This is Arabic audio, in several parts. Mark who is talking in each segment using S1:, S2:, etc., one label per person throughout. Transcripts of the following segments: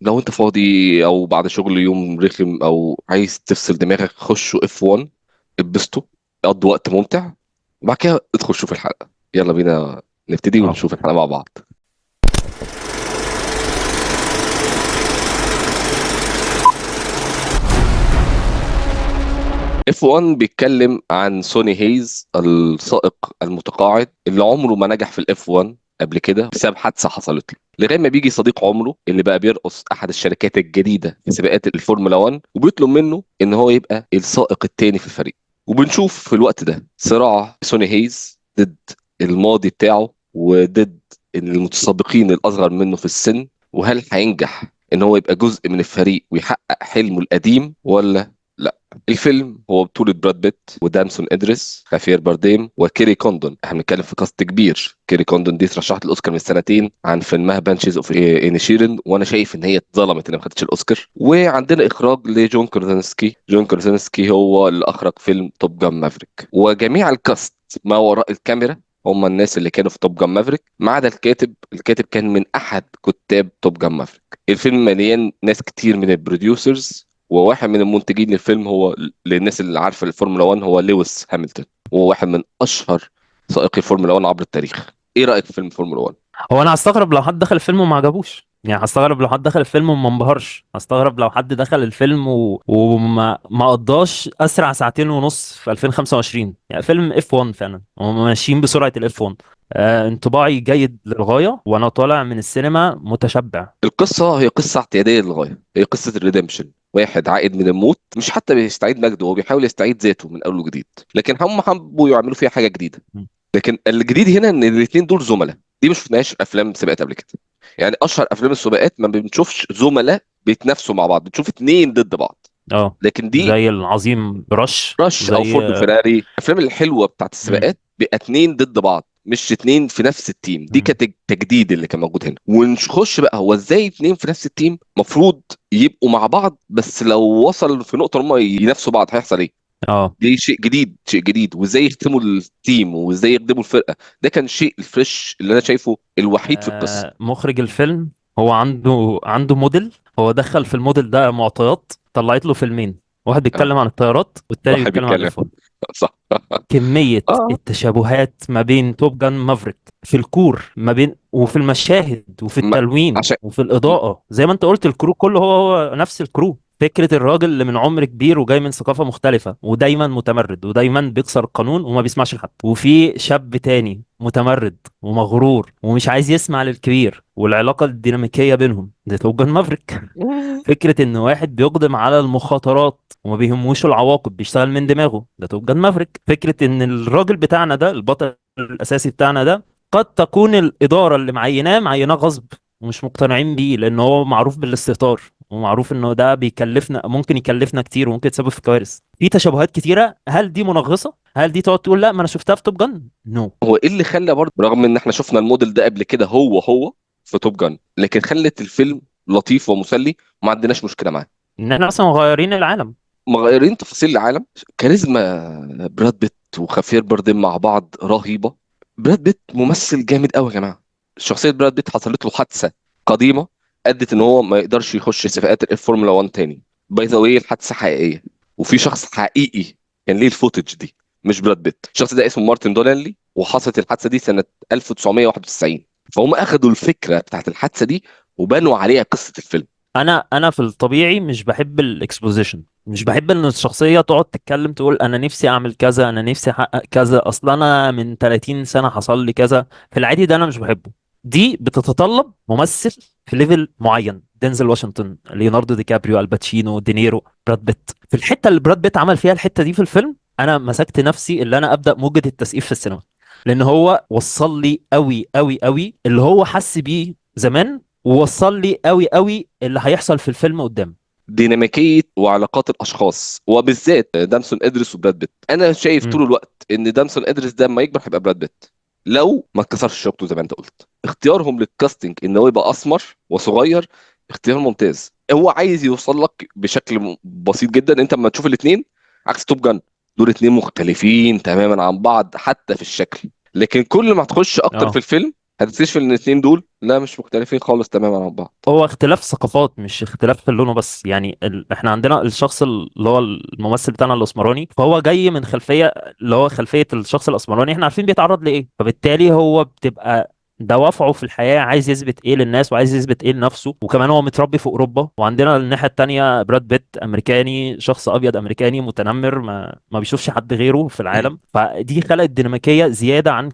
S1: لو انت فاضي او بعد شغل يوم رخم او عايز تفصل دماغك، خشوا اف 1، اتبسطوا، قضوا وقت ممتع، وبعد كده ادخل شوف الحلقة. يلا بينا نبتدي
S2: اه
S1: ونشوف الحلقة مع بعض. اف 1 بيتكلم عن سوني هيز، السائق المتقاعد اللي عمره ما نجح في الاف 1 قبل كده بسبب حادثة حصلت له، لغايه ما بيجي صديق عمره اللي بقى بيرقص احد الشركات الجديده في سباقات الفورمولا 1، وبيطلب منه ان هو يبقى السائق التاني في الفريق. وبنشوف في الوقت ده صراع سوني هيز ضد الماضي بتاعه وضد المتسابقين الاصغر منه في السن، وهل هينجح ان هو يبقى جزء من الفريق ويحقق حلمه القديم ولا لا. الفيلم هو بطولة براد بيت ودامسون إدريس، خافير بارديم، وكيري كوندون. احنا بنتكلم في كاست كبير. كيري كوندون دي اترشحت الأوسكار من سنتين عن فيلمها بانشيز اوف إينيشيرن، وانا شايف ان هي اتظلمت انها ما خدتش الأوسكار. وعندنا إخراج لجون كرزنسكي. جون كرزنسكي هو اللي أخرج فيلم توب جان مافريك. وجميع الكاست ما وراء الكاميرا هم الناس اللي كانوا في توب جان مافريك ما عدا الكاتب. الكاتب كان من أحد كتاب توب جان مافريك. الفيلم مليان ناس كتير من البروديوسرز، وواحد من المنتجين للفيلم هو، للناس اللي عارفه الفورمولا 1، هو لويس هامilton، وهو واحد من اشهر سائقي الفورمولا 1 عبر التاريخ. ايه رايك في فيلم فورمولا 1؟
S2: هو انا هستغرب لو حد دخل الفيلم وما عجبوش، يعني هستغرب لو حد دخل الفيلم وما انبهرش، هستغرب لو حد دخل الفيلم وما قضاش اسرع ساعتين ونص في 2025. يعني فيلم اف 1 فعلا هم ماشيين بسرعة الاف 1. انطباعي جيد للغاية وانا طالع من السينما متشبع.
S1: القصه هي قصه اعتياديه للغايه، هي قصه الريدمشن. واحد عائد من الموت، مش حتى بيستعيد مجده، هو بيحاول يستعيد ذاته من اول وجديد، لكن هم حبوا يعملوا فيها حاجه جديده. لكن الجديد هنا ان الاثنين دول زملاء. دي مش شفناهاش في افلام سباقات قبل كده. يعني اشهر افلام السباقات ما بنشوفش زملاء بيتنافسوا مع بعض، بتشوف اتنين ضد بعض.
S2: اه
S1: لكن دي
S2: زي العظيم رش
S1: رش او
S2: وزي
S1: فورد وفيراري، الافلام الحلوه بتاعت
S2: مم.
S1: السباقات بيبقى اتنين ضد بعض مش اتنين في نفس التيم. دي
S2: مم.
S1: كانت التجديد اللي كان موجود هنا. ونخش بقى هو ازاي اتنين في نفس التيم مفروض يبقوا مع بعض، بس لو وصل في نقطه ان هم ينافسوا بعض هيحصل ايه.
S2: اه
S1: دي شيء جديد، شيء جديد. وازاي يختموا التيم وازاي يخدموا الفرقه، ده كان شيء الفريش اللي انا شايفه الوحيد في القصه.
S2: مخرج الفيلم هو عنده موديل. هو دخل في الموديل ده معطيات طلعت له فيلمين، واحد
S1: اه،
S2: بيتكلم عن الطيارات والتاني
S1: واحد
S2: بيتكلم عن
S1: بيتكلم.
S2: الاف 1.
S1: صح.
S2: كمية
S1: اه.
S2: التشابهات ما بين توب جان مافريك في الكور ما بين وفي المشاهد وفي
S1: ما
S2: التلوين
S1: عشان
S2: وفي الإضاءة، زي ما انت قلت الكرو كله هو نفس الكرو. فكرة الراجل اللي من عمر كبير وجاي من ثقافة مختلفة ودايما متمرد ودايما بيكسر القانون وما بيسمعش لحد، وفي شاب تاني متمرد ومغرور ومش عايز يسمع للكبير، والعلاقة الديناميكية بينهم ده توب جان مافريك. فكرة ان واحد بيقدم على المخاطرات وما بيهموش العواقب بيشتغل من دماغه ده توب جان مافريك. فكرة ان الراجل بتاعنا ده البطل الاساسي بتاعنا ده قد تكون الادارة اللي معيناه غصب ومش مقتنعين بيه، لان هو معروف بالاستهتار ومعروف انه ده بيكلفنا، ممكن يكلفنا كتير وممكن يتسبب في كوارث. في تشابهات كتيرة. هل دي منغصة؟ هل دي تقعد تقول لا ما انا شفتها في توب جان؟ نو.
S1: هو ايه اللي خلى برضه، رغم ان احنا شفنا الموديل ده قبل كده هو في توب جان، لكن خلت الفيلم لطيف ومسلي وما عندناش مشكله معاه.
S2: ان احنا اصلا مغيرين العالم.
S1: مغيرين تفاصيل العالم. كاريزما براد بيت وخافير بارديم مع بعض رهيبه. براد بيت ممثل جامد قوي يا جماعه. شخصيه براد بيت حصلت له حادثه قديمه ادت ان هو ما يقدرش يخش سباقات الفورمولا 1 تاني. باي ذا واي، الحادثه حقيقيه وفي شخص حقيقي كان ليه الفوتج دي، مش براد بيت. الشخص ده اسمه مارتن دونالي، وحصلت الحادثه دي سنه 1991. فهم اخذوا الفكره بتاعت الحادثه دي وبنوا عليها قصه الفيلم.
S2: انا في الطبيعي مش بحب الاكسبوزيشن، مش بحب ان الشخصيه تقعد تتكلم تقول انا نفسي اعمل كذا، انا نفسي احقق كذا، اصلا انا من 30 سنه حصل لي كذا. في العادي ده انا مش بحبه. دي بتتطلب ممثل في ليفل معين، دينزل واشنطن، ليوناردو دي كابريو، الباتشينو، دينيرو، براد بيت. في الحته اللي براد بيت عمل فيها الحته دي في الفيلم انا مسكت نفسي اللي انا ابدا موجة التسقيف في السينما، لان هو وصل لي قوي قوي قوي اللي هو حس بيه زمان، ووصل لي قوي قوي اللي هيحصل في الفيلم قدام.
S1: ديناميكيه وعلاقات الاشخاص، وبالذات دامسون ادريس وبراد بيت. انا شايف طول
S2: امم
S1: الوقت ان دامسون ادريس ده لما يكبر هيبقى براد بيت، لو ما اتكسرش شوكته زي ما انت قلت. اختيارهم للكاستنج ان هو يبقى اسمر وصغير اختيار ممتاز. هو عايز يوصل لك بشكل بسيط جدا. انت لما تشوف الاثنين عكس توب جان، دول اتنين مختلفين تماما عن بعض حتى في الشكل. لكن كل ما تخش اكتر في
S2: اه
S1: الفيلم هتكتشف ان الاثنين دول لا مش مختلفين خالص تماما عن بعض.
S2: هو اختلاف ثقافات مش اختلاف في اللون بس، يعني احنا عندنا الشخص اللي هو الممثل بتاعنا الاسمراني، فهو جاي من خلفيه اللي هو خلفيه الشخص الاسمراني احنا عارفين بيتعرض لايه، فبالتالي هو بتبقى دوافعه في الحياه عايز يثبت ايه للناس وعايز يثبت ايه لنفسه، وكمان هو متربي في اوروبا. وعندنا الناحيه التانيه براد بيت امريكاني، شخص ابيض امريكاني متنمر ما بيشوفش حد غيره في
S1: مم.
S2: العالم، فدي خلقت ديناميكيه زياده عن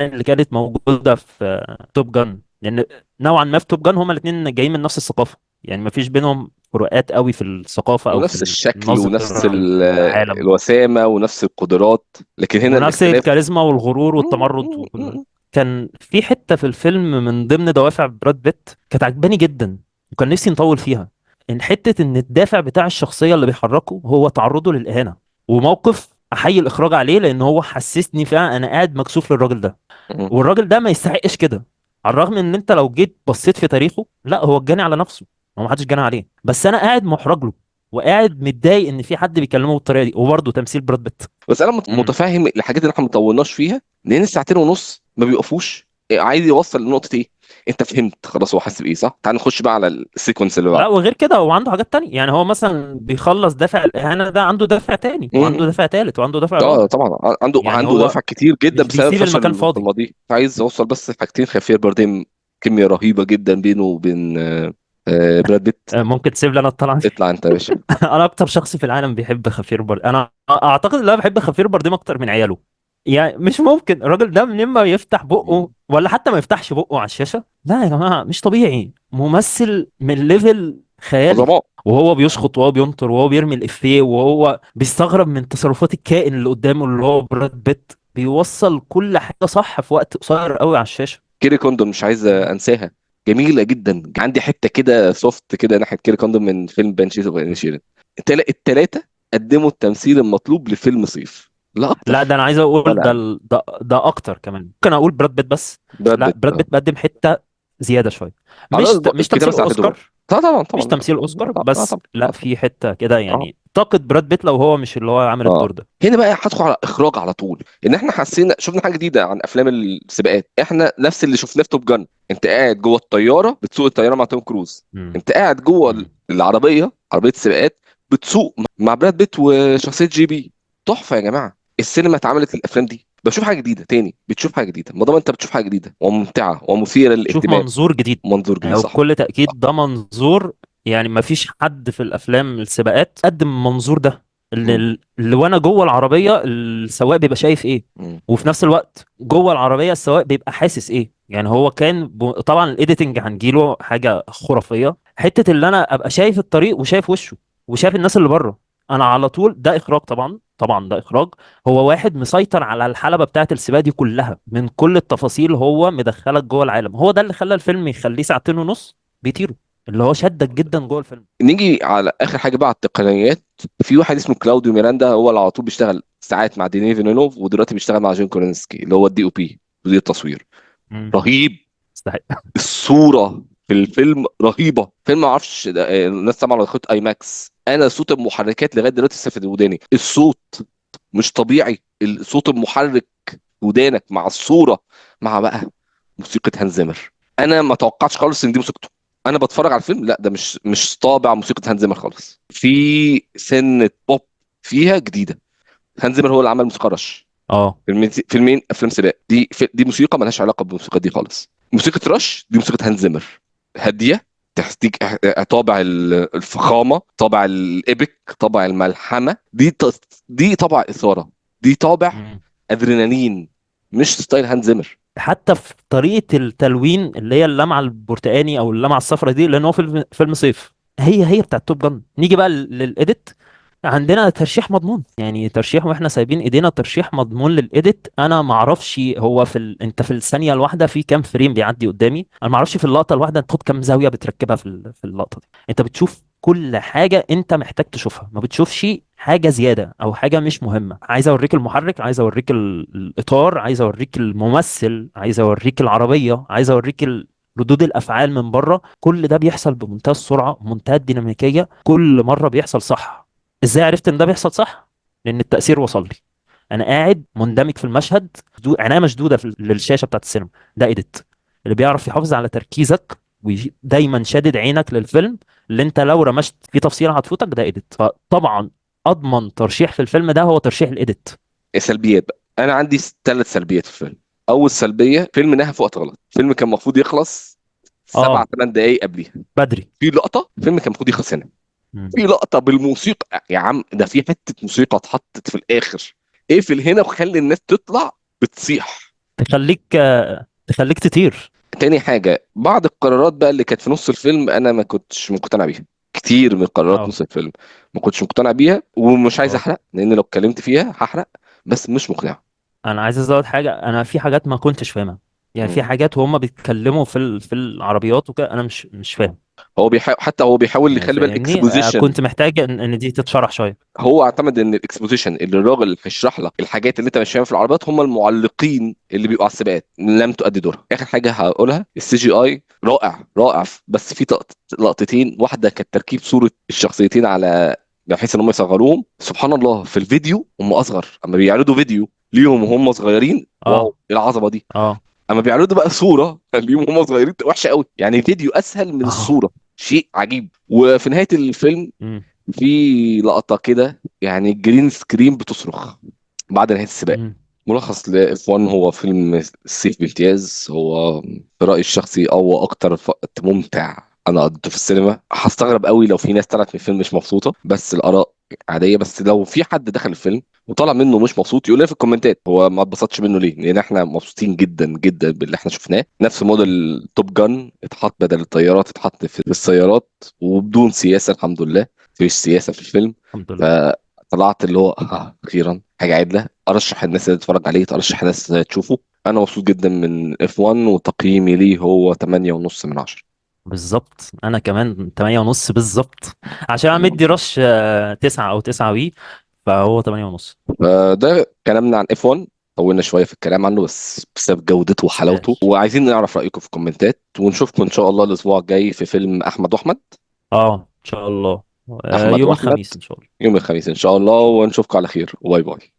S2: اللي كانت موجوده في توب جان، لان نوعا ما في توب جان هما الاثنين جايين من نفس الثقافه، يعني ما فيش بينهم فروقات قوي في الثقافه او
S1: ونفس
S2: في
S1: الشكل ونفس
S2: النظره للعالم،
S1: الوسامة ونفس القدرات، لكن هنا
S2: ونفس
S1: الاختلاف.
S2: الكاريزما والغرور والتمرد وكل ده. كان في حته في الفيلم من ضمن دوافع براد بيت كانت عجباني جدا وكان نفسي نطول فيها، ان حته ان الدافع بتاع الشخصيه اللي بيحركه هو تعرضه للاهانه، وموقف احيي الاخراج عليه لان هو حسسني فعلا انا قاعد مكسوف للراجل ده، والراجل ده ما يستحقش كده. على الرغم ان انت لو جيت بصيت في تاريخه لا هو اتجاني على نفسه، هو ما حدش جاني عليه، بس انا قاعد محرج له وقاعد متضايق ان في حد بيكلمه بالطريقه دي، وبرضه تمثيل براد بيت.
S1: بس انا
S2: امم
S1: متفاهم الحاجات اللي احنا ما طولناش فيها، لان الساعتين ونص ما بيوقفوش. عايز يوصل لنقطة ايه؟ انت فهمت خلاص هو حاسس بايه صح؟ تعال نخش بقى على السيكونس اللي
S2: لا
S1: بعده.
S2: وغير كده هو عنده حاجات تانية، يعني هو مثلا بيخلص دافع الاهانه ده عنده دافع تاني وعنده
S1: م-
S2: دافع تالت وعنده دافع
S1: اه
S2: رابع،
S1: طبعا عنده
S2: يعني
S1: عنده
S2: هو
S1: دافع كتير جدا
S2: مش
S1: بسبب
S2: بيسيب المكان
S1: فشل في
S2: فاضي.
S1: الماضي. عايز اوصل بس حاجتين خفير باردين، كيمياء رهيبة جدا بينه وبين براد بيت.
S2: ممكن تسيب لي انا الطلعه دي؟
S1: اطلع انت يا باشا.
S2: انا اكتر شخص في العالم بيحب خفير برديم، انا اعتقد ان انا بحب خفير برديم اكتر من عياله. يعني مش ممكن الراجل ده من ما يفتح بقه ولا حتى ما يفتحش بقه على الشاشة، لا يا جماعة مش طبيعي، ممثل من ليفل خيالي،
S1: عظماء.
S2: وهو بيشخط وهو بينطر وهو بيرمي الإفيه وهو بيستغرب من تصرفات الكائن اللي قدامه اللي هو براد بيت، بيوصل كل حاجة صح في وقت قصير قوي على الشاشة.
S1: كيري كوندوم مش عايز انساها، جميله جدا. عندي حته كده سوفت كده ناحيه كيري كوندوم من فيلم بانشيز اوف انيشيرن. التلاته قدموا التمثيل المطلوب لفيلم صيف، لا
S2: لا ده
S1: اكتر
S2: انا عايز
S1: ولا
S2: اقول
S1: اقل.
S2: ده اكتر كمان، ممكن اقول براد بيت بس.
S1: براد
S2: لا
S1: بيت
S2: براد بيت بقدم حتة زيادة شوية،
S1: على
S2: مش
S1: الكتابه
S2: تمثيل
S1: ساعدته
S2: اوسكار،
S1: برضه. طبعا
S2: مش
S1: طبعا
S2: تمثيل اوسكار بس،
S1: طبعا
S2: لا في حته كده
S1: اه.
S2: يعني طاقه براد بيت لو هو مش اللي هو عامل
S1: اه
S2: الدور ده.
S1: هنا بقى هدخل على اخراج على طول، ان احنا حسينا شفنا حاجه جديده عن افلام السباقات. احنا نفس اللي شفناه في توب جان، انت قاعد جوه الطياره بتسوق الطياره مع توم كروز،
S2: امم
S1: انت قاعد جوه
S2: امم
S1: العربيه عربيه السباقات بتسوق مع براد بيت وشخصيه جي بي. تحفه يا جماعه، السينما اتعملت للافلام دي. بشوف حاجه جديده تاني، بتشوف حاجه جديده ما دام انت بتشوف حاجه جديده وممتعه ومثيره
S2: شوف
S1: للاهتمام.
S2: منظور جديد،
S1: منظور جديد
S2: يعني
S1: صح.
S2: وبكل تاكيد ده منظور، يعني ما فيش حد في الافلام السباقات قدم المنظور ده،
S1: مم.
S2: اللي وانا جوه العربيه السواق بيبقى شايف ايه،
S1: مم.
S2: وفي نفس الوقت جوه العربيه السواق بيبقى حاسس ايه. يعني هو كان طبعا الايديتنج هنجيله حاجه خرافيه، حته اللي انا ابقى شايف الطريق وشايف وشه وشايف الناس اللي بره، انا على طول ده اخراج طبعا، طبعا ده اخراج. هو واحد مسيطر على الحلبة بتاعت السباق دي كلها من كل التفاصيل، هو مدخلك جوه العالم، هو ده اللي خلى الفيلم يخليه ساعتين ونص بيطيروا، اللي هو شدك جدا جوه الفيلم.
S1: نيجي على اخر حاجه بقى على التقنيات. في واحد اسمه كلاوديو ميراندا، هو اللي على طول بيشتغل ساعات مع ديني فينوف، ودلوقتي بيشتغل مع جون كورنسكي اللي هو الدي او بي، مدير التصوير.
S2: مم.
S1: رهيب.
S2: يستحق.
S1: الصوره في الفيلم رهيبه. فيلم ما اعرفش الناس طبعا لو خدت اي ماكس، انا صوت المحركات لغايه دلوقتي لسه في وداني. الصوت مش طبيعي، الصوت المحرك في ودانك مع الصوره، مع بقى موسيقى هانز زيمر. انا ما توقعتش خالص ان دي موسيقته. انا بتفرج على الفيلم لا ده مش طابع موسيقى هانز زيمر خالص، في سنه بوب فيها جديده. هانز زيمر هو اللي عمل موسيقى رش،
S2: اه.
S1: فيلمين افلام سباق. دي موسيقى مالهاش علاقه بالموسيقى دي خالص. موسيقى رش دي موسيقى هانز زيمر، هاديه، تحتيك طابع الفخامه، طابع الابك، طابع الملحمه. دي طابع اثاره، دي طابع
S2: مم.
S1: ادرينالين، مش ستايل هانز زيمر.
S2: حتى في طريقة التلوين اللي هي اللمعة البرتقاني او اللمعة الصفراء دي، لان هو فيلم صيف، هي بتاعت توب جن. نيجي بقى للإيديت، عندنا ترشيح مضمون، يعني ترشيح واحنا سايبين ايدينا ترشيح مضمون للإيديت. انا ما اعرفش هو انت في الثانية الواحدة في كام فريم بيعدي قدامي، انا ما اعرفش في اللقطة الواحدة تاخد كام زاوية بتركبها في اللقطة دي. انت بتشوف كل حاجة انت محتاج تشوفها، ما بتشوفش حاجة زيادة او حاجة مش مهمة. عايز اوريك المحرك، عايز اوريك الاطار، عايز اوريك الممثل، عايز اوريك العربية، عايز اوريك ردود الافعال من بره، كل ده بيحصل بمنتهى السرعه ومنتهى الديناميكيه، كل مره بيحصل صح. ازاي عرفت ان ده بيحصل صح؟ لان التاثير وصل لي، انا قاعد مندمج في المشهد، عنايه مشدوده للشاشه بتاعت السينما، ده ايديت. اللي بيعرف يحافظ على تركيزك ودايما شادد عينك للفيلم، اللي انت لو رمشت فيه تفصيله هتفوتك، ده ايديت. فطبعا اضمن ترشيح في الفيلم ده هو ترشيح الايديت.
S1: سلبيات بقى، انا عندي 3 سلبيات في الفيلم. اول سلبيه، فيلم نهى في وقت غلط. فيلم كان المفروض يخلص سبع
S2: اه،
S1: ثمان دقايق قبليها.
S2: بدري.
S1: في لقطه الفيلم كان المفروض يخلص هنا.
S2: مم.
S1: في لقطه بالموسيقى يا عم، ده في حته موسيقى اتحطت في الاخر. اقفل هنا وخلي الناس تطلع بتصيح.
S2: تخليك تطير.
S1: تاني حاجه، بعض القرارات بقى اللي كانت في نص الفيلم انا ما كنتش مقتنع بيها. كتير من قرارات
S2: اه.
S1: نص الفيلم ما كنتش مقتنع بيها، ومش عايز
S2: اه،
S1: احرق لان لو اتكلمت فيها هحرق. بس مش مقنع.
S2: انا عايز ازود حاجه، انا في حاجات ما كنتش فاهمها. يعني في حاجات وهم بيتكلموا في العربيات وكده، انا مش فاهم.
S1: هو بيحاول، حتى هو بيحاول
S2: يعني
S1: يخلي بالك
S2: فاهمني،
S1: اكسبوزيشن.
S2: كنت محتاج ان دي تتشرح شويه.
S1: هو اعتمد ان الاكسبوزيشن اللي الراجل هيشرح لك الحاجات اللي انت مش فاهمها في العربيات هم المعلقين اللي بيبقوا على السباقات لم تؤدي دورها. اخر حاجه هقولها، السي جي اي رائع رائع، بس في لقطتين. واحده كانت تركيب صوره الشخصيتين على، بحيث ان هم يصغروهم. سبحان الله، في الفيديو هم اصغر. اما بيعرضوا فيديو ليهم وهم صغيرين، واو
S2: اه.
S1: ايه العظمه دي.
S2: اه.
S1: اما بيعرضوا بقى صوره ليهم وهم صغيرين، وحشه قوي. يعني الفيديو اسهل من
S2: اه.
S1: الصوره. شيء عجيب. وفي نهايه الفيلم
S2: امم.
S1: في لقطة كده، يعني الجرين سكرين بتصرخ بعد نهاية السباق.
S2: امم.
S1: ملخص ل F1، هو فيلم السيف بامتياز. هو في رأيي الشخصي هو أكتر وقت ممتع أنا قضيته في السينما. هستغرب قوي لو في ناس طلعت من الفيلم مش مبسوطة، بس الآراء عادية. بس لو في حد دخل الفيلم وطلع منه مش مبسوط، يقول لي في الكومنتات هو ما اتبسطش منه ليه، لأن احنا مبسوطين جدا جدا باللي احنا شفناه. نفس موديل توب جان اتحط بدل الطيارات، اتحط في السيارات وبدون سياسة الحمد لله. مفيش سياسة في الفيلم.
S2: الحمد لله.
S1: فطلعت اللي هو اخيرا حاجه عدله. ارشح الناس اللي تتفرج عليه، ترشح الناس تشوفه. انا مبسوط جدا من اف 1، وتقييمي ليه هو 8.5 من 10.
S2: بالظبط، انا كمان 8 ونص بالظبط. عشان انا مدي رش 9 او 9 وي، فهو 8 ونص.
S1: فده كلامنا عن اف 1. طولنا شويه في الكلام عنه بس بسبب جودته
S2: يستاهل.
S1: وحلاوته، وعايزين نعرف رايكم في الكومنتات. ونشوفكم ان شاء الله الاسبوع الجاي في فيلم احمد واحمد.
S2: اه، ان شاء الله.
S1: احمد
S2: يوم
S1: واحمد
S2: الخميس ان شاء الله.
S1: يوم الخميس ان شاء الله، ونشوفكم على خير. باي باي.